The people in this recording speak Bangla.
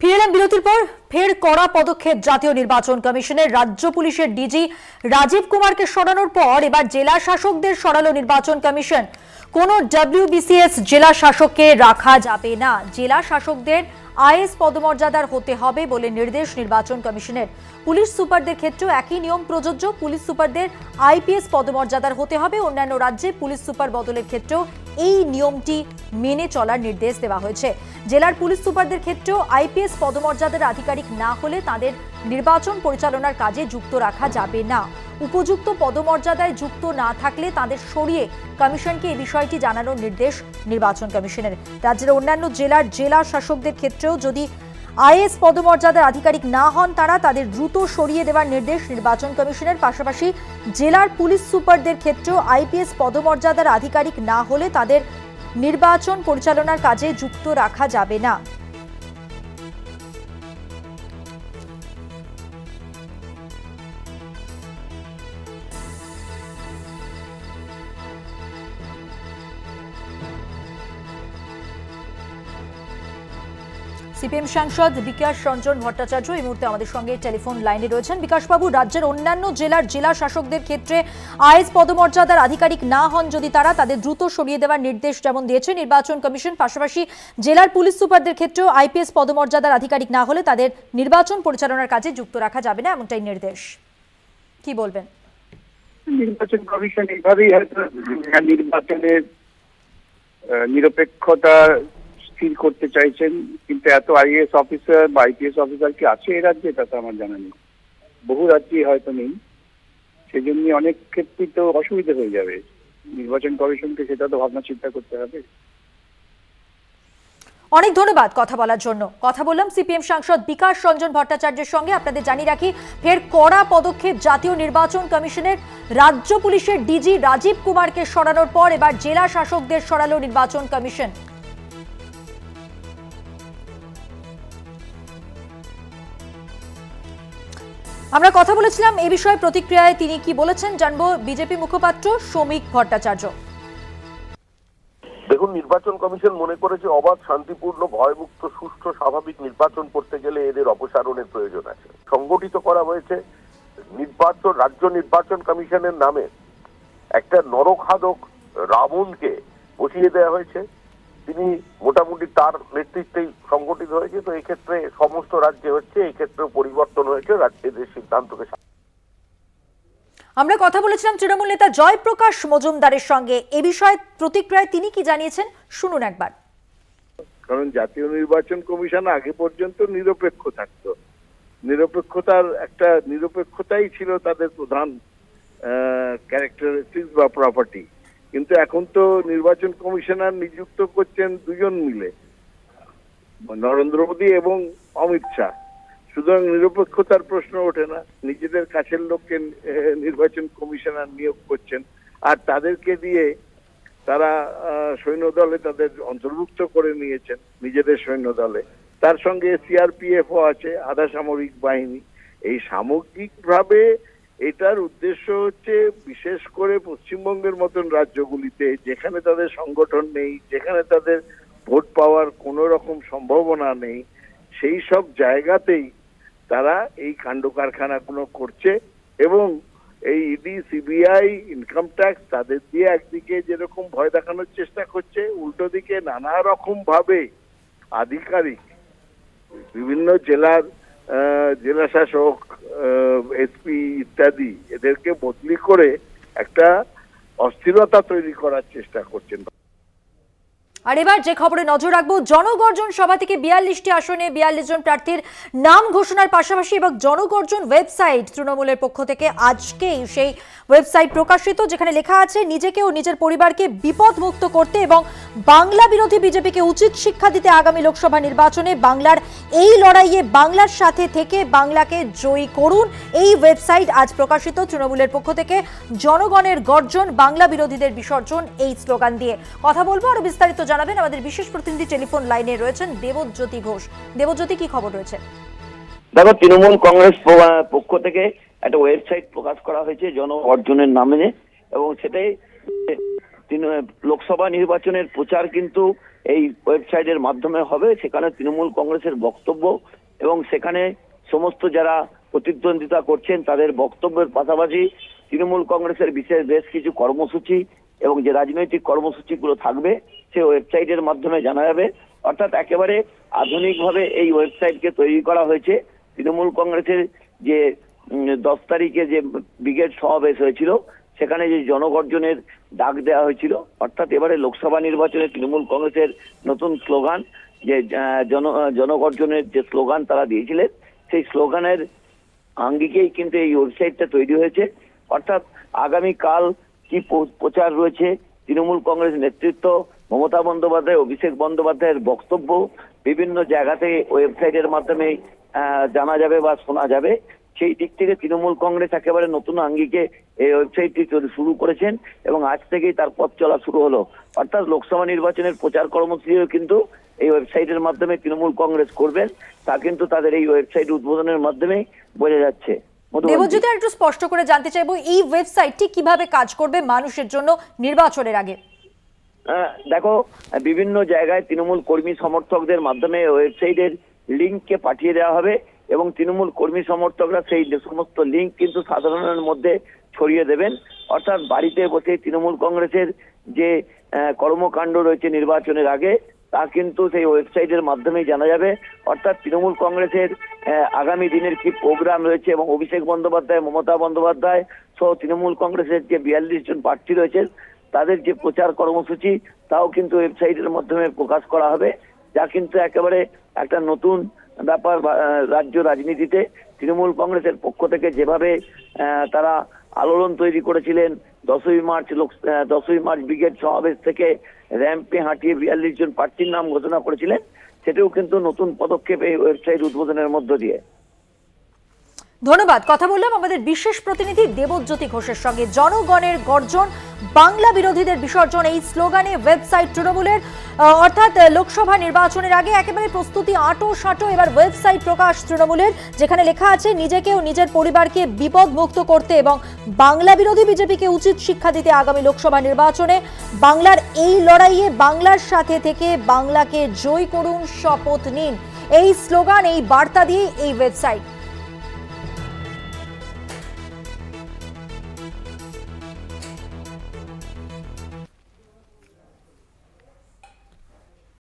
ফিরে বিরতির পর ফের কড়া পদক্ষেপ জাতীয় নির্বাচন কমিশনের। রাজ্য পুলিশের ডিজি রাজীব কুমারকে সরানোর পর এবার জেলা শাসকদের সরালো নির্বাচন কমিশন। কোনো ডব্লিউবিসিএস জেলা শাসককে রাখা যাবে না, জেলা শাসকদের আইএস পদমর্যাদার হতে হবে বলে নির্দেশ নির্বাচন কমিশনের। পুলিশ সুপারদের ক্ষেত্রেও একই নিয়ম প্রযোজ্য, পুলিশ সুপারদের আইপিএস পদমর্যাদার হতে হবে। অন্যান্য রাজ্যে পুলিশ সুপার বদলের ক্ষেত্রেও এই নিয়মটি মেনে চলার নির্দেশ দেওয়া হয়েছে। জেলার পুলিশ সুপারদের ক্ষেত্রেও আইপিএস পদমর্যাদার আধিকারিক না হলে তাদের নির্বাচন পরিচালনার কাজে যুক্ত রাখা যাবে না। উপযুক্ত পদমর্যাদায় যুক্ত না থাকলে তাদের সরিয়ে কমিশনকে এই বিষয়টি জানানোর নির্দেশ নির্বাচন কমিশনের। রাজ্যের অন্যান্য জেলার জেলা শাসকদের ক্ষেত্রেও যদি আইএস পদমর্যাদার আধিকারিক না হন তাদের দ্রুত সরিয়ে দেওয়ার নির্দেশ নির্বাচন কমিশনের। পাশাপাশি জেলার পুলিশ সুপারদের ক্ষেত্রেও আইপিএস পদমর্যাদার আধিকারিক না হলে তাদের নির্বাচন পরিচালনার কাজে যুক্ত রাখা যাবে না। সিপিএম সাংসদ বিকাশ রঞ্জন ভট্টাচার্য এই মুহূর্তে আমাদের সঙ্গে টেলিফোন লাইনে রয়েছেন। বিকাশবাবু, রাজ্যের অন্যান্য জেলার জেলা শাসকদের ক্ষেত্রে আইএস পদমর্যাদার আধিকারিক না হন যদি তাদের দ্রুত সরিয়ে দেওয়ার নির্দেশ যেমন দিয়েছে নির্বাচন কমিশন, পাশাপাশি জেলার পুলিশ সুপারদের ক্ষেত্রেও আইপিএস পদমর্যাদার আধিকারিক না হলে তাদের নির্বাচন পরিচালনার কাজে যুক্ত রাখা যাবে না, এমনটাই নির্দেশ। কি বলবেন? নির্বাচন কমিশন এইভাবেই হয়তো নির্বাচনের নিরপেক্ষতা স্থির করতে চাইছেন, কিন্তু এত আইএএস অফিসার বা আইপিএস অফিসার কি আছে এই রাজ্যে তা তো আমার জানা নেই। বহু রাজ্যে হয়তো নেই, সেজন্য অনেক ক্ষেত্রে তো অসুবিধা হয়ে যাবে। নির্বাচন কমিশনকে সেটা তো ভাবনা চিন্তা করতে হবে। অনেক ধন্যবাদ কথা বলার জন্য। কথা বললাম সিপিএম সাংসদ বিকাশ রঞ্জন ভট্টাচার্যের সঙ্গে। আপনাদের জানিয়ে রাখি, ফের কড়া পদক্ষেপ জাতীয় নির্বাচন কমিশনের। রাজ্য পুলিশের ডিজি রাজীব কুমারকে সরানোর পর এবার জেলা শাসকদের সরালো নির্বাচন কমিশন। আমরা কথা বলেছিলাম এই বিষয়ে, প্রতিক্রিয়ায় তিনি কি বলেছেন জানবো বিজেপি মুখপাত্র শ্রমিক ভট্টাচার্য। দেখুন, নির্বাচন কমিশন মনে করেছে অবাধ, শান্তিপূর্ণ, ভয়মুক্ত, সুষ্ঠু, স্বাভাবিক নির্বাচন করতে গেলে এদের অপসারণের প্রয়োজন আছে। সংগঠিত করা হয়েছে রাজ্য নির্বাচন কমিশনের নামে একটা নরখাদক রাবণকে বসিয়ে দেওয়া হয়েছে। তিনি মোটামুটি তার নেতৃত্বেই সংগঠিত হয়েছে। তো এই ক্ষেত্রে সমস্ত রাজ্যে হচ্ছে, এই ক্ষেত্রেও পরিবর্তন হয়েছে রাজ্যের সিদ্ধান্তকে। আমরা কথা বলেছিলাম তৃণমূল নেতা জয়প্রকাশ মজুমদারের সঙ্গে এ বিষয়ে, প্রতিক্রিয়ায় তিনি কি জানিয়েছেন শুনুন একবার। কারণ জাতীয় নির্বাচন কমিশন আগে পর্যন্ত নিরপেক্ষ থাকতো, নিরপেক্ষতাই ছিল তাদের প্রধান ক্যারেক্টারিস্টিক্স বা প্রপার্টি। কিন্তু এখন তো নির্বাচন কমিশনার নিযুক্ত করছেন দুজন মিলে, নরেন্দ্র মোদী এবং অমিত শাহ। সুতরাং নিরপেক্ষতার প্রশ্ন ওঠে না, নিজেদের কাছের লোককে নির্বাচন কমিশনার নিয়োগ করছেন, আর তাদেরকে দিয়ে তারা সৈন্য দলে তাদের অন্তর্ভুক্ত করে নিয়েছেন, নিজেদের সৈন্য দলে। তার সঙ্গে সিআরপিএফও আছে, আধা সামরিক বাহিনী। এই সামগ্রিকভাবে এটার উদ্দেশ্য হচ্ছে বিশেষ করে পশ্চিমবঙ্গের মতন রাজ্যগুলিতে, যেখানে তাদের সংগঠন নেই, যেখানে তাদের ভোট পাওয়ার কোনো রকম সম্ভাবনা নেই, সেই সব জায়গাতেই তারা এই কাণ্ড কারখানাগুলো করছে। এবং এই ইডি, সিবিআই, ইনকাম ট্যাক্স তাদের দিয়ে একদিকে যেরকম ভয় দেখানোর চেষ্টা করছে, উল্টো দিকে নানা রকম ভাবে আধিকারিক বিভিন্ন জেলার জেলা শাসক, এসপি ইত্যাদি এদেরকে বদলি করে একটা অস্থিরতা তৈরি করার চেষ্টা করছেন। আর এবার যে খবরে নজর রাখবো, জনগর্জন সভা থেকে 42টি আসনে 42 জন প্রার্থীর নাম ঘোষণার পাশাপাশি এবং জনগর্জন ওয়েবসাইট তৃণমূলের পক্ষ থেকে আজকেই সেই ওয়েবসাইট প্রকাশিত, যেখানে লেখা আছে নিজেকে ও নিজের পরিবারকে বিপদ মুক্ত করতে এবং বাংলা বিরোধী বিজেপিকে উচিত শিক্ষা দিতে আগামী লোকসভা নির্বাচনে বাংলার এই লড়াইয়ে বাংলার সাথে থেকে বাংলাকে জয়ী করুন। এই ওয়েবসাইট আজ প্রকাশিত তৃণমূলের পক্ষ থেকে। জনগণের গর্জন, বাংলা বিরোধীদের বিসর্জন, এই স্লোগান দিয়ে কথা বলবো। আরো বিস্তারিত জানাবেন আমাদের বিশেষ প্রতিনিধি, টেলিফোন লাইনে রয়েছেন দেবজ্যোতি ঘোষ। দেবজ্যোতি, কি খবর রয়েছে? দেখো, তৃণমূল কংগ্রেস পক্ষ থেকে একটা ওয়েবসাইট প্রকাশ করা হয়েছে জনগর্জনের নামে, এবং সেটাই লোকসভা নির্বাচনের প্রচার কিন্তু এই ওয়েবসাইটের মাধ্যমে হবে। সেখানে তৃণমূল কংগ্রেসের বক্তব্য এবং সেখানে সমস্ত যারা প্রতিদ্বন্দ্বিতা করছেন তাদের বক্তব্যের পাশাপাশি তৃণমূল কংগ্রেসের বিশেষ বেশ কিছু কর্মসূচি এবং যে রাজনৈতিক কর্মসূচিগুলো থাকবে সেই ওয়েবসাইটের মাধ্যমে জানা যাবে। অর্থাৎ একেবারে আধুনিকভাবে এই ওয়েবসাইটকে তৈরি করা হয়েছে। তৃণমূল কংগ্রেসের যে 10 তারিখে যে ব্রিগেড সমাবেশ হয়েছিল সেখানে যে জনগর্জনের ডাক দেওয়া হয়েছিল, অর্থাৎ এবারে লোকসভা নির্বাচনে তৃণমূল কংগ্রেসের নতুন স্লোগান যে জনগর্জনের যে স্লোগান তারা দিয়েছিলেন সেই স্লোগানের আঙ্গিকেই কিন্তু এই ওয়েবসাইটটা তৈরি হয়েছে। অর্থাৎ আগামীকাল কি প্রচার রয়েছে, তৃণমূল কংগ্রেস নেতৃত্ব মমতা বন্দ্যোপাধ্যায়, অভিষেক বন্দ্যোপাধ্যায়ের বক্তব্য বিভিন্ন জায়গা থেকে ওয়েবসাইটের মাধ্যমে জানা যাবে বা শোনা যাবে। সেই দিক থেকে তৃণমূল কংগ্রেস একেবারে নতুন আঙ্গিকে এই ওয়েবসাইটটি শুরু করেছেন এবং আজ থেকেই তার পথ চলা শুরু হলো। অর্থাৎ লোকসভা নির্বাচনের প্রচার কর্মসূচিও কিন্তু এই ওয়েবসাইটের মাধ্যমে তৃণমূল কংগ্রেস করবেন, তা কিন্তু তাদের এই ওয়েবসাইট উদ্বোধনের মাধ্যমেই বোঝা যাচ্ছে। দেবজ্যোতি, একটু স্পষ্ট করে জানতে চাইবো এই ওয়েবসাইটটি কিভাবে কাজ করবে মানুষের জন্য নির্বাচনের আগে? দেখো, বিভিন্ন জায়গায় তৃণমূল কর্মী সমর্থকদের মাধ্যমে ওয়েবসাইটের লিঙ্ককে পাঠিয়ে দেওয়া হবে এবং তৃণমূল কর্মী সমর্থকরা সেই সমস্ত লিঙ্ক কিন্তু সাধারণের মধ্যে ছড়িয়ে দেবেন। অর্থাৎ বাড়িতে বসে তৃণমূল কংগ্রেসের যে কর্মকাণ্ড রয়েছে নির্বাচনের আগে তা কিন্তু সেই ওয়েবসাইটের মাধ্যমেই জানা যাবে। অর্থাৎ তৃণমূল কংগ্রেসের আগামী দিনের কি প্রোগ্রাম রয়েছে এবং অভিষেক বন্দ্যোপাধ্যায়, মমতা বন্দ্যোপাধ্যায় সহ তৃণমূল কংগ্রেসের যে 42 জন প্রার্থী রয়েছেন তাদের যে প্রচার কর্মসূচি তাও কিন্তু ওয়েবসাইটের মাধ্যমে প্রকাশ করা হবে, যা কিন্তু একেবারে একটা নতুন ব্যাপার। রাজ্য রাজনীতিতে তৃণমূল কংগ্রেসের পক্ষ থেকে যেভাবে তারা আলোড়ন তৈরি করেছিলেন 10ই মার্চ ব্রিগেড সমাবেশ থেকে র্যাম্পে হাঁটিয়ে 42 জন প্রার্থীর নাম ঘোষণা করেছিলেন, সেটাও কিন্তু নতুন পদক্ষেপ এই ওয়েবসাইট উদ্বোধনের মধ্য দিয়ে। ধন্যবাদ। কথা বললাম আমাদের বিশেষ প্রতিনিধি দেবজ্যোতি ঘোষের সঙ্গে। জনগণের গর্জন, বাংলা বিরোধীদের বিসর্জন, এই স্লোগানে ওয়েবসাইট তৃণমূলের। অর্থাৎ লোকসভা নির্বাচনের আগে একেবারে প্রস্তুতি আঁটো সাঁটো। এবার ওয়েবসাইট প্রকাশ তৃণমূলের, যেখানে লেখা আছে নিজেকে ও নিজের পরিবারকে বিপদ মুক্ত করতে এবং বাংলা বিরোধী বিজেপিকে উচিত শিক্ষা দিতে আগামী লোকসভা নির্বাচনে বাংলার এই লড়াইয়ে বাংলার সাথে থেকে বাংলাকে জয় করুন, শপথ নিন। এই স্লোগান, এই বার্তা দিয়ে এই ওয়েবসাইট।